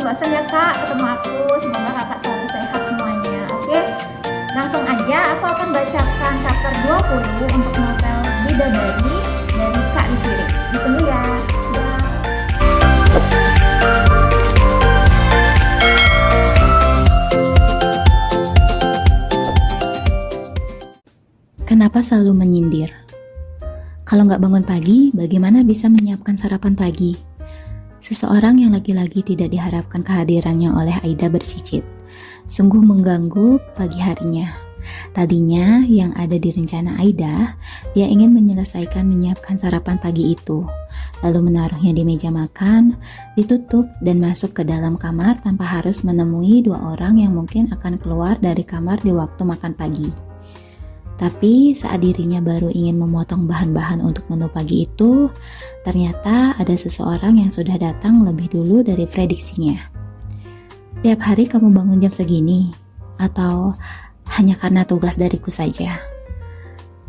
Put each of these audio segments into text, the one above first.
bosan ya kak ketemu aku. Semoga kakak selalu sehat semuanya. Oke, langsung aja aku akan bacakan chapter 20 untuk novel Bidadari dari Kak Likirik. Ditunggu ya. Dah. Kenapa selalu menyindir? Kalau nggak bangun pagi, bagaimana bisa menyiapkan sarapan pagi? Seseorang yang lagi-lagi tidak diharapkan kehadirannya oleh Aida bercicit. Sungguh mengganggu pagi harinya. Tadinya yang ada di rencana Aida, dia ingin menyelesaikan menyiapkan sarapan pagi itu, lalu menaruhnya di meja makan, ditutup dan masuk ke dalam kamar tanpa harus menemui dua orang yang mungkin akan keluar dari kamar di waktu makan pagi. Tapi saat dirinya baru ingin memotong bahan-bahan untuk menu pagi itu, ternyata ada seseorang yang sudah datang lebih dulu dari prediksinya. Tiap hari kamu bangun jam segini? Atau hanya karena tugas dariku saja?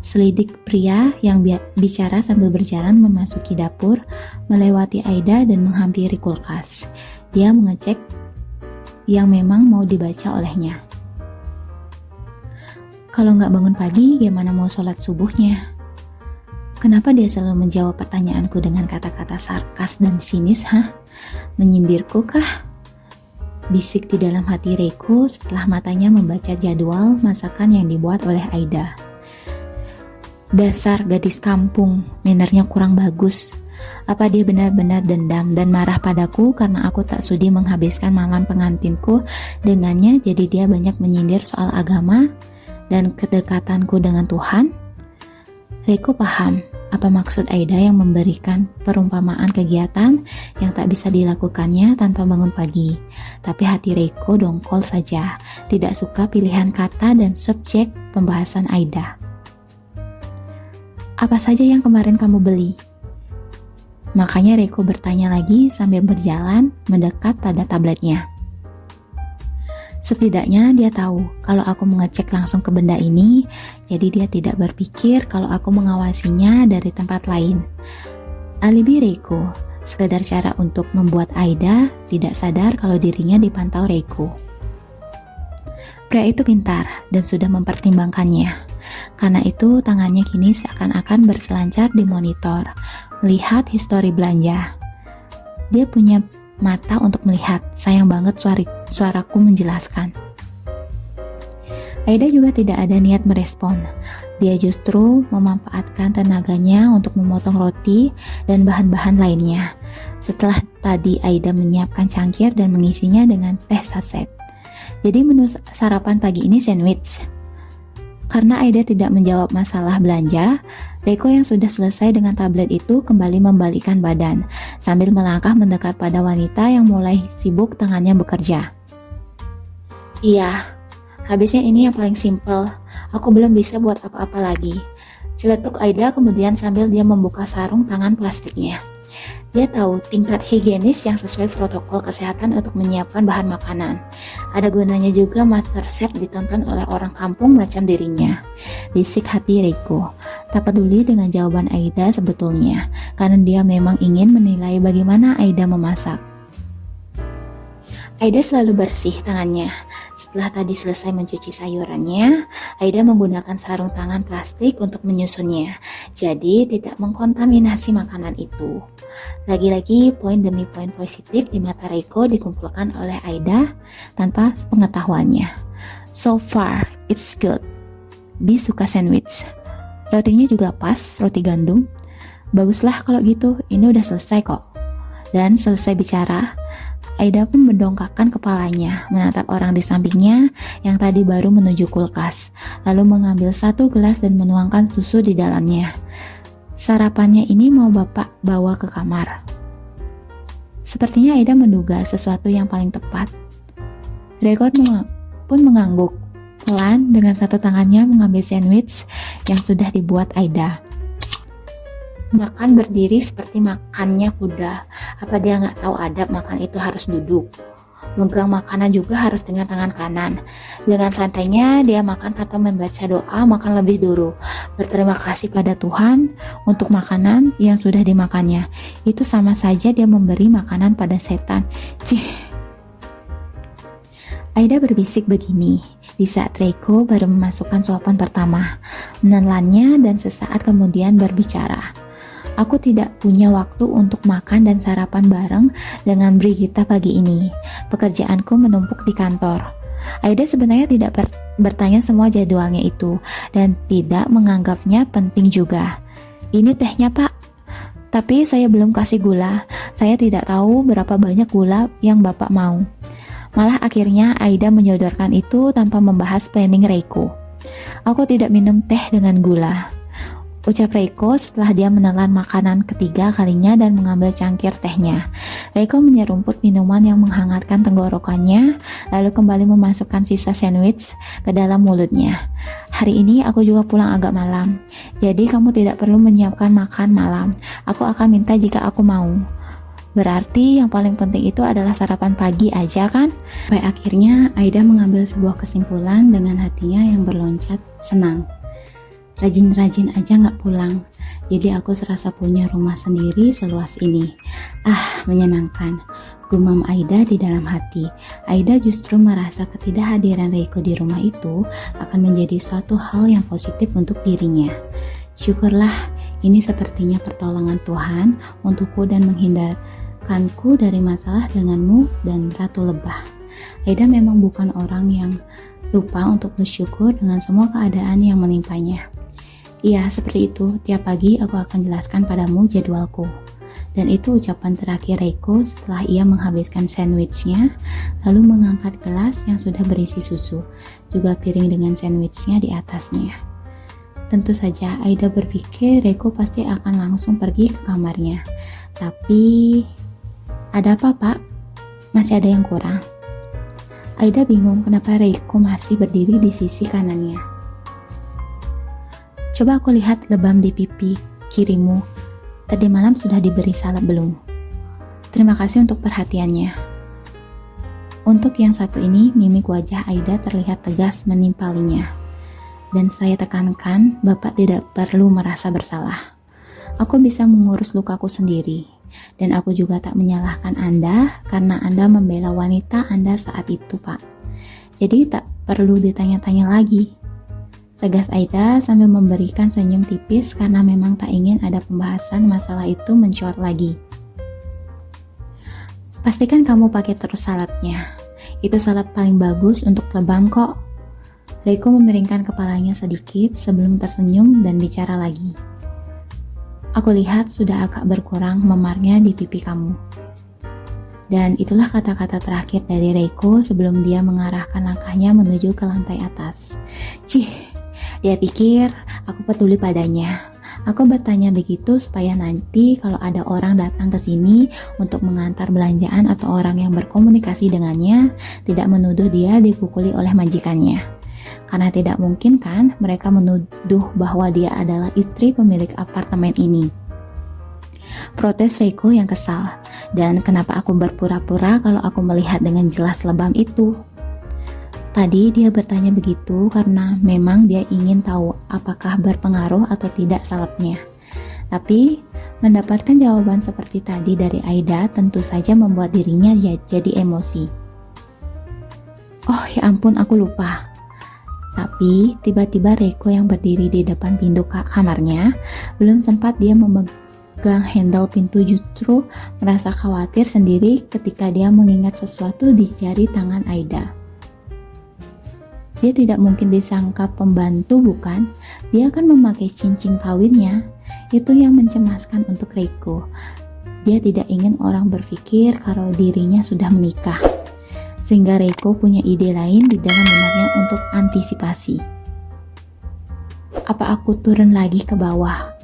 Selidik pria yang bicara sambil berjalan memasuki dapur, melewati Aida dan menghampiri kulkas. Dia mengecek yang memang mau dibaca olehnya. Kalau nggak bangun pagi, gimana mau sholat subuhnya? Kenapa dia selalu menjawab pertanyaanku dengan kata-kata sarkas dan sinis, Menyindirku kah? Bisik di dalam hati Reiko setelah matanya membaca jadwal masakan yang dibuat oleh Aida. Dasar gadis kampung, mannernya kurang bagus. Apa dia benar-benar dendam dan marah padaku karena aku tak sudi menghabiskan malam pengantinku dengannya, jadi dia banyak menyindir soal agama dan kedekatanku dengan Tuhan? Reiko paham apa maksud Aida yang memberikan perumpamaan kegiatan yang tak bisa dilakukannya tanpa bangun pagi. Tapi hati Reiko dongkol saja, tidak suka pilihan kata dan subjek pembahasan Aida. Apa saja yang kemarin kamu beli? Makanya Reiko bertanya lagi sambil berjalan mendekat pada tabletnya. Setidaknya dia tahu kalau aku mengecek langsung ke benda ini, jadi dia tidak berpikir kalau aku mengawasinya dari tempat lain. Alibi Reiko, sekedar cara untuk membuat Aida tidak sadar kalau dirinya dipantau Reiko. Pria itu pintar dan sudah mempertimbangkannya. Karena itu tangannya kini seakan-akan berselancar di monitor, melihat histori belanja. Dia punya mata untuk melihat, sayang banget suaraku menjelaskan. Aida juga tidak ada niat merespon. Dia justru memanfaatkan tenaganya untuk memotong roti dan bahan-bahan lainnya. Setelah tadi Aida menyiapkan cangkir dan mengisinya dengan teh saset. Jadi menu sarapan pagi ini sandwich. Karena Aida tidak menjawab masalah belanja, Reiko yang sudah selesai dengan tablet itu kembali membalikkan badan, sambil melangkah mendekat pada wanita yang mulai sibuk tangannya bekerja. Iya, habisnya ini yang paling simple, aku belum bisa buat apa-apa lagi. Celetuk Aida kemudian sambil dia membuka sarung tangan plastiknya. Dia tahu tingkat higienis yang sesuai protokol kesehatan untuk menyiapkan bahan makanan. Ada gunanya juga MasterChef ditonton oleh orang kampung macam dirinya. Bisik hati Reiko, tak peduli dengan jawaban Aida sebetulnya, karena dia memang ingin menilai bagaimana Aida memasak. Aida selalu bersih tangannya. Setelah tadi selesai mencuci sayurannya, Aida menggunakan sarung tangan plastik untuk menyusunnya, jadi tidak mengkontaminasi makanan itu. Lagi-lagi poin demi poin positif di mata Reiko dikumpulkan oleh Aida tanpa sepengetahuannya. So far, it's good. Bi suka sandwich. Rotinya juga pas, roti gandum. Baguslah kalau gitu, ini udah selesai kok. Dan selesai bicara, Aida pun mendongakkan kepalanya, menatap orang di sampingnya yang tadi baru menuju kulkas, lalu mengambil satu gelas dan menuangkan susu di dalamnya. Sarapannya ini mau bapak bawa ke kamar. Sepertinya Aida menduga sesuatu yang paling tepat. Reiko pun mengangguk, pelan dengan satu tangannya mengambil sandwich yang sudah dibuat Aida. Makan berdiri seperti makannya kuda. Apa dia nggak tahu adab makan itu harus duduk? Megang makanan juga harus dengan tangan kanan. Dengan santainya dia makan tanpa membaca doa makan lebih dulu. Berterima kasih pada Tuhan untuk makanan yang sudah dimakannya. Itu sama saja dia memberi makanan pada setan. Cih. Aida berbisik begini di saat Reiko baru memasukkan suapan pertama, menelannya dan sesaat kemudian berbicara. Aku tidak punya waktu untuk makan dan sarapan bareng dengan Brigitta pagi ini. Pekerjaanku menumpuk di kantor. Aida sebenarnya tidak bertanya semua jadwalnya itu dan tidak menganggapnya penting juga. Ini tehnya, Pak. Tapi saya belum kasih gula. Saya tidak tahu berapa banyak gula yang Bapak mau. Malah akhirnya Aida menyodorkan itu tanpa membahas planning Reiko. Aku tidak minum teh dengan gula, ucap Reiko setelah dia menelan makanan ketiga kalinya dan mengambil cangkir tehnya. Reiko menyerumput minuman yang menghangatkan tenggorokannya, lalu kembali memasukkan sisa sandwich ke dalam mulutnya. Hari ini aku juga pulang agak malam, jadi kamu tidak perlu menyiapkan makan malam. Aku akan minta jika aku mau. Berarti yang paling penting itu adalah sarapan pagi aja kan? Sampai akhirnya Aida mengambil sebuah kesimpulan dengan hatinya yang berloncat senang. Rajin-rajin aja gak pulang, jadi aku serasa punya rumah sendiri seluas ini. Menyenangkan, gumam Aida di dalam hati. Aida justru merasa ketidakhadiran Reiko di rumah itu akan menjadi suatu hal yang positif untuk dirinya. Syukurlah, ini sepertinya pertolongan Tuhan untukku dan menghindarkanku dari masalah denganmu dan Ratu Lebah. Aida memang bukan orang yang lupa untuk bersyukur dengan semua keadaan yang menimpanya. Iya, seperti itu. Tiap pagi aku akan jelaskan padamu jadwalku. Dan itu ucapan terakhir Reiko setelah ia menghabiskan sandwichnya, lalu mengangkat gelas yang sudah berisi susu, juga piring dengan sandwichnya di atasnya. Tentu saja Aida berpikir Reiko pasti akan langsung pergi ke kamarnya. Tapi, ada apa, Pak? Masih ada yang kurang. Aida bingung kenapa Reiko masih berdiri di sisi kanannya. Coba aku lihat lebam di pipi kirimu. Tadi malam sudah diberi salep belum? Terima kasih untuk perhatiannya. Untuk yang satu ini, mimik wajah Aida terlihat tegas menimpalinya. Dan saya tekankan, Bapak tidak perlu merasa bersalah. Aku bisa mengurus lukaku sendiri. Dan aku juga tak menyalahkan Anda karena Anda membela wanita Anda saat itu, Pak. Jadi tak perlu ditanya-tanya lagi. Tegas Aida sambil memberikan senyum tipis karena memang tak ingin ada pembahasan masalah itu mencuat lagi. Pastikan kamu pakai terus salapnya. Itu salap paling bagus untuk lebam kok. Reiko memiringkan kepalanya sedikit sebelum tersenyum dan bicara lagi. Aku lihat sudah agak berkurang memarnya di pipi kamu. Dan itulah kata-kata terakhir dari Reiko sebelum dia mengarahkan langkahnya menuju ke lantai atas. Dia pikir aku peduli padanya. Aku bertanya begitu supaya nanti kalau ada orang datang ke sini untuk mengantar belanjaan atau orang yang berkomunikasi dengannya, tidak menuduh dia dipukuli oleh majikannya. Karena tidak mungkin kan mereka menuduh bahwa dia adalah istri pemilik apartemen ini. Protes Reiko yang kesal. Dan kenapa aku berpura-pura kalau aku melihat dengan jelas lebam itu? Tadi dia bertanya begitu karena memang dia ingin tahu apakah berpengaruh atau tidak salapnya. Tapi mendapatkan jawaban seperti tadi dari Aida tentu saja membuat dirinya jadi emosi. Oh ya ampun, aku lupa. Tapi tiba-tiba Reiko yang berdiri di depan pintu kamarnya, belum sempat dia memegang handle pintu justru merasa khawatir sendiri ketika dia mengingat sesuatu di jari tangan Aida. Dia tidak mungkin disangka pembantu, bukan? Dia akan memakai cincin kawinnya. Itu yang mencemaskan untuk Reiko. Dia tidak ingin orang berpikir kalau dirinya sudah menikah. Sehingga Reiko punya ide lain di dalam benaknya untuk antisipasi. Apa aku turun lagi ke bawah,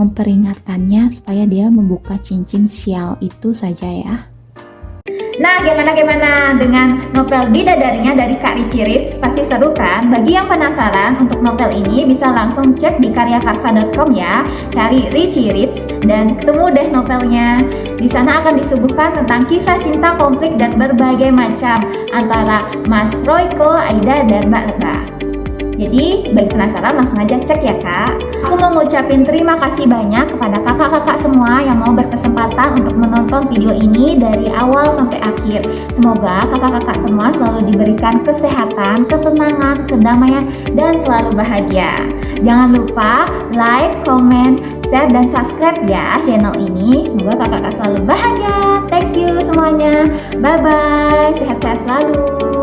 memperingatkannya supaya dia membuka cincin sial itu saja ya? Nah, gimana dengan novel Bidadarinya dari Kak Richie Rich? Pasti seru kan? Bagi yang penasaran untuk novel ini bisa langsung cek di karyakarsa.com ya. Cari Richie Rich dan ketemu deh novelnya. Di sana akan disuguhkan tentang kisah cinta konflik dan berbagai macam antara Mas Royko, Aida, dan Mbak Lebah. Jadi bagi penasaran langsung aja cek ya kak. Aku mau ngucapin terima kasih banyak kepada kakak-kakak semua yang mau berkesempatan untuk menonton video ini dari awal sampai akhir. Semoga kakak-kakak semua selalu diberikan kesehatan, ketenangan, kedamaian, dan selalu bahagia. Jangan lupa like, comment, share, dan subscribe ya channel ini. Semoga kakak-kakak selalu bahagia. Thank you semuanya. Bye-bye. Sehat-sehat selalu.